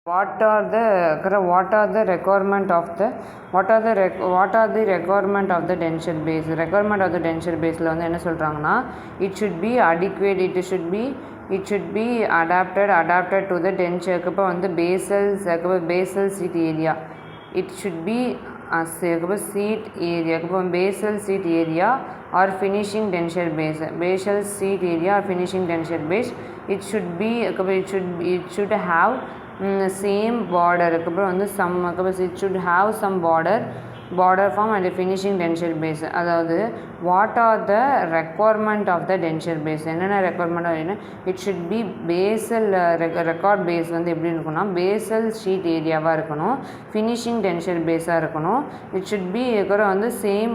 what are the requirement of the denture base? Requirement of the denture baseல வந்து என்ன சொல்றாங்கன்னா, it should be adequate, it should be adapted to the denture. அப்புறம் வந்து basal seat area, it should be seat area, basal seat area or finishing denture base, basal seat area or finishing denture base. It should have same border, it should have some border form and finishing denture base. அதாவது what are the requirement of the denture base? என்னென்ன requirement அப்படின்னா, it should be basal record base வந்து எப்படி இருக்குன்னா basal sheet ஏரியாவாக இருக்கணும், finishing denture பேஸாக இருக்கணும். it should be வந்து same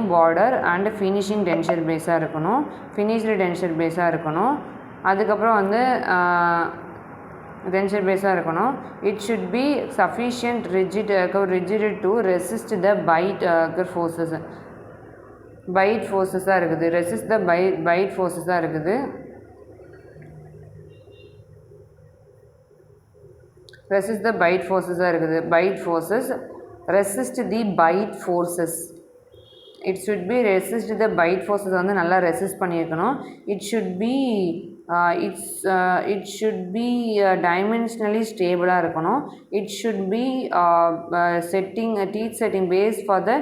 border and finishing denture பேஸாக இருக்கணும், finished denture பேஸாக இருக்கணும். அதுக்கப்புறம் வந்து denture பேஸாக இருக்கணும். it should be sufficient rigid to resist the bite forces இருக்குது, resist the bite forces இருக்குது. resist the bite forces it should be resist the bite forces வந்து நல்லா ரெசிஸ்ட் பண்ணியிருக்கணும். it should be dimensionally ஸ்டேபிளாக இருக்கணும். it should be teeth setting base for the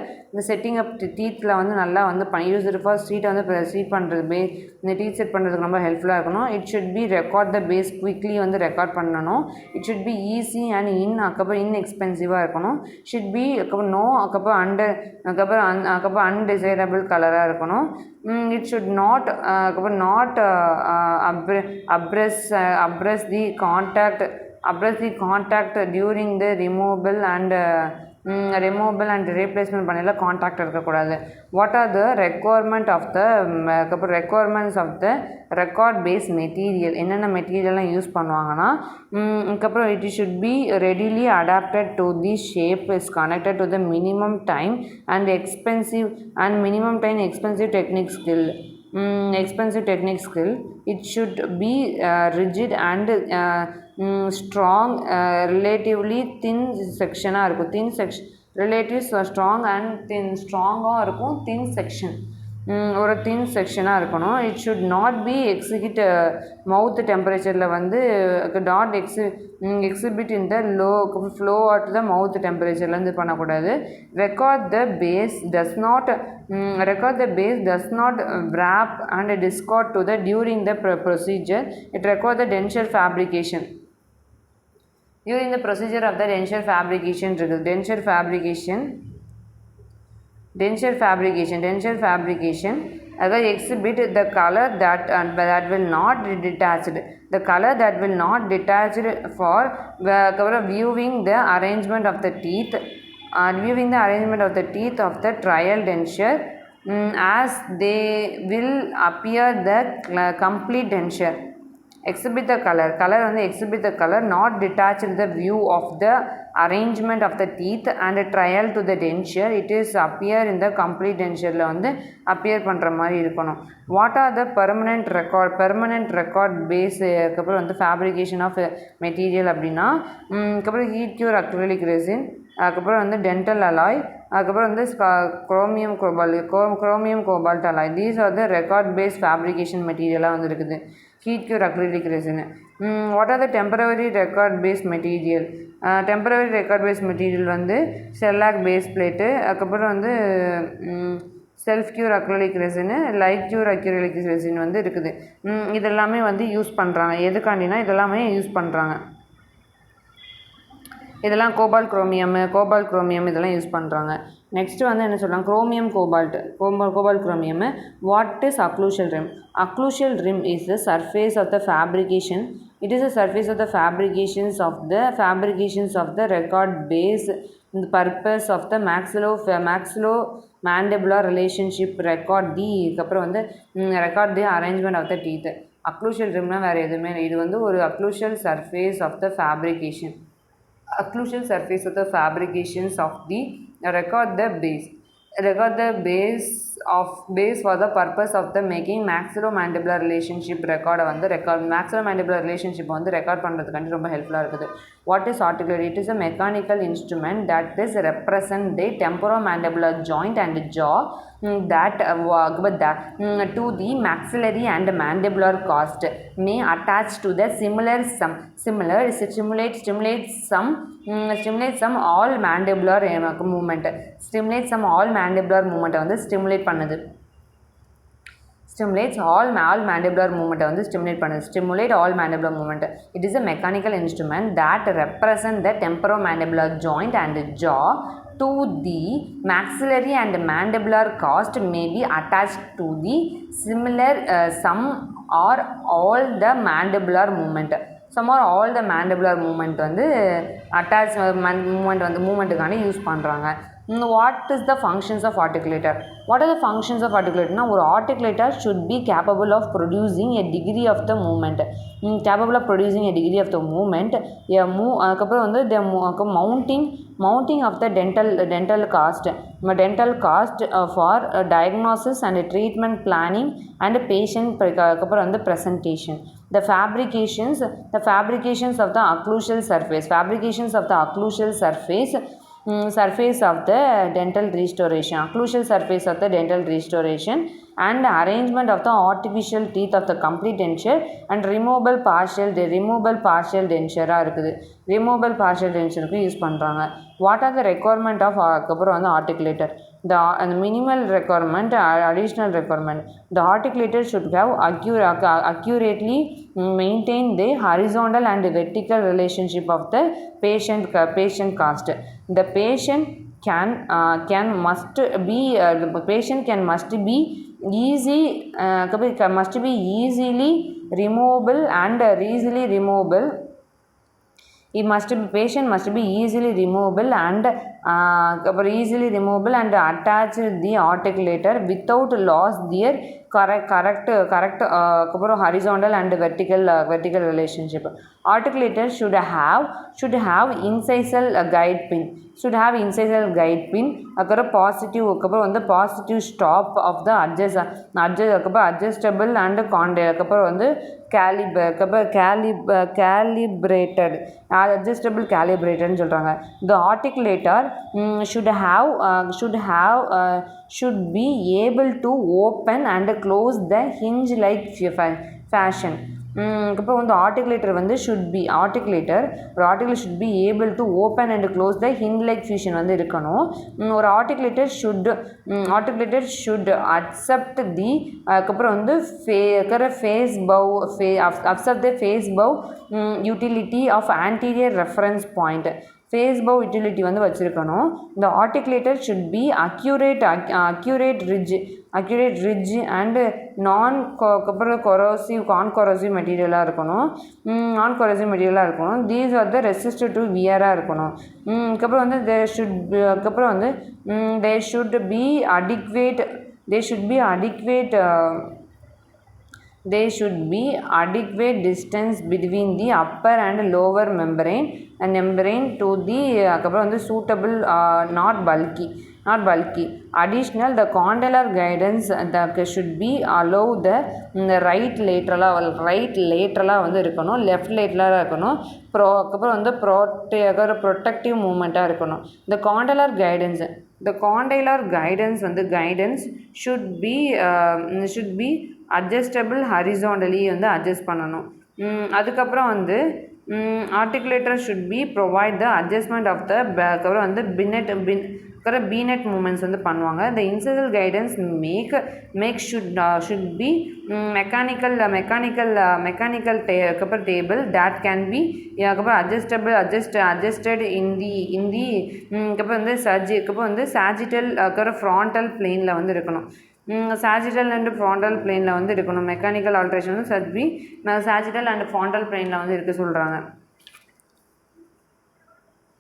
setting up teethல வந்து நல்லா வந்து யூஸ்டு ஃபார் ஸ்ட்ரீட்டை வந்து ஸ்ட்ரீட் பண்ணுறது இந்த டீத் செட் பண்ணுறதுக்கு ரொம்ப ஹெல்ப்ஃபுல்லாக இருக்கணும். it should be record the base quickly வந்து ரெக்கார்ட் பண்ணணும். it should be easy and அதுக்கப்புறம் inexpensive இருக்கணும். should be அதுக்கப்புறம் undesirable கலராக இருக்கணும். it should not abrase the contact during the removal and replacement பண்ணல கான்டாக்ட் இருக்கக்கூடாது. What are the requirements of the record base material? என்னென்ன மெட்டீரியல்லாம் use பண்ணுவாங்கன்னா, அதுக்கப்புறம் it should be readily adapted to the shape, is connected to the minimum time and expensive technique skill. it should be rigid and strong, relatively thin செக்ஷனாக இருக்கும், strong and thin, ஸ்ட்ராங்காக இருக்கும், thin section, ஒரு thin செக்ஷனாக இருக்கணும். it should not be exhibit mouth temperature வந்து not exhibit in the low flow at the mouth temperatureலேருந்து பண்ணக்கூடாது. record the base does not wrap and discard to the during the procedure. it record the denture fabrication. During the procedure of the denture fabrication exhibit the color that will not detach for viewing the arrangement of the teeth of the trial denture as they will appear the complete denture. exhibit the color not detached the view of the arrangement of the teeth and trial to the denture. it is appear in the complete dentureல வந்து appear பண்ணுற மாதிரி இருக்கணும். what are the permanent record base? அதுக்கப்புறம் வந்து fabrication of material அப்படின்னா, அதுக்கப்புறம் heat cure acrylic resin, அதுக்கப்புறம் வந்து dental alloy, அதுக்கப்புறம் வந்து chromium cobalt alloy. these are the record based fabrication material வந்து இருக்குது. heat cure acrylic resin. what are the temporary record based material? temporary record based material வந்து shellac base plate, அதுக்கப்புறம் வந்து self cure acrylic resin, light cure acrylic resin வந்து இருக்குது. இதெல்லாமே வந்து use பண்ணுறாங்க. எதுக்காண்டினா இதெல்லாமே யூஸ் பண்ணுறாங்க. இதெல்லாம் கோபால்ட் குரோமியம் இதெல்லாம் யூஸ் பண்ணுறாங்க. நெக்ஸ்ட்டு வந்து என்ன சொல்கிறாங்க, cobalt chromium. What is occlusal rim? Occlusal rim is the surface of the fabrication. it is a surface of the fabrications of the record base. the purpose of the maxillomandibular relationship record அப்புறம் வந்து record the arrangement of the teeth. அக்ளூஷியல் ரிம்னா வேறு எதுவுமே இல்லை, இது வந்து ஒரு occlusal surface of the fabrication. occlusal surface of the fabrications of the record the base for the purpose of the making maxillomandibular relationship ரெக்கார்டை வந்து maxillomandibular relationship வந்து record பண்ணுறதுக்காண்டி ரொம்ப ஹெல்ப்ஃபுல்லாக இருக்குது. What is articulator? It is a mechanical instrument that is represent the temporomandibular joint and jaw that to the maxillary and mandibular cost may attach to the stimulate some all mandibular movement. Stimulate some all mandibular movement வந்து stimulate பண்ணுது. Stimulates all mandibular movement வந்து stimulate all mandibular movement. It is a mechanical instrument that represent the temporomandibular joint and jaw to the maxillary and mandibular cost may be attached to the some or all the mandibular movement. Some or all the mandibular movement வந்து attach movement வந்து மூமெண்ட்டுக்கான use பண்ணுறாங்க. What is the functions of articulator? What are the functions of articulator? Now, ஒரு articulator should be capable of producing a degree of the movement. Capable of producing a degree of the movement. அதுக்கப்புறம் வந்து mounting of the dental cost. Dental cost for diagnosis and treatment planning and patient அதுக்கப்புறம் வந்து presentation. The fabrications of the occlusal surface. Surface of the dental restoration. Occlusal surface of the dental restoration and arrangement of the artificial teeth of the complete denture and removable partial denture இருக்குது. removable partial denture use பண்ணுறாங்க. What are the requirement of அதுக்கப்புறம் வந்து articulator? The minimal requirement, additional requirement. The articulator should have accurately maintain the horizontal and vertical relationship of the patient cast. The patient must be easily removable and easily removable. Patient must be easily removable and attach the articulator without loss their correct horizontal and vertical relationship. Articulator should have incisal guide pin. Positive stop of the adjustable and calibrated. Adjustable calibrated சொல்றாங்க. The articulator should be able to open and close the hinge like fashion. அப்புறம் வந்து articulator வந்து should be able to open and close the hinge like fashion வந்து இருக்கணும். ஒரு articulator should accept the அப்புறம் வந்து accept the face bow utility of anterior reference point. face bow utility வந்து வச்சிருக்கணும். The articulator should be accurate ridge and non-corrosive material இருக்கணும். These are the resistive to wear இருக்கணும். அப்புறம் வந்து there should be adequate distance between the upper and lower membrane to the அப்புறம் வந்து suitable not bulky. Additional, the condylar guidance should be allow the right lateral வந்து இருக்கணும், left lateral இருக்கணும், அப்புறம் வந்து protective movement இருக்கணும். The condylar guidance வந்து should be adjustable horizontally வந்து adjust பண்ணணும். அதுக்கப்புறம் வந்து articulator should be provide the adjustment of the அப்புறம் வந்து B-net movements வந்து பண்ணுவாங்க. The incisal guidance should be mechanical table that can be adjusted in the அப்புறம் வந்து sagittal frontal planeல வந்து இருக்கணும். sagittal and frontal planeல வந்து இருக்கணும். மெக்கானிக்கல் ஆல்ட்ரேஷன் வந்து sagittal and frontal planeல வந்து இருக்க சொல்கிறாங்க.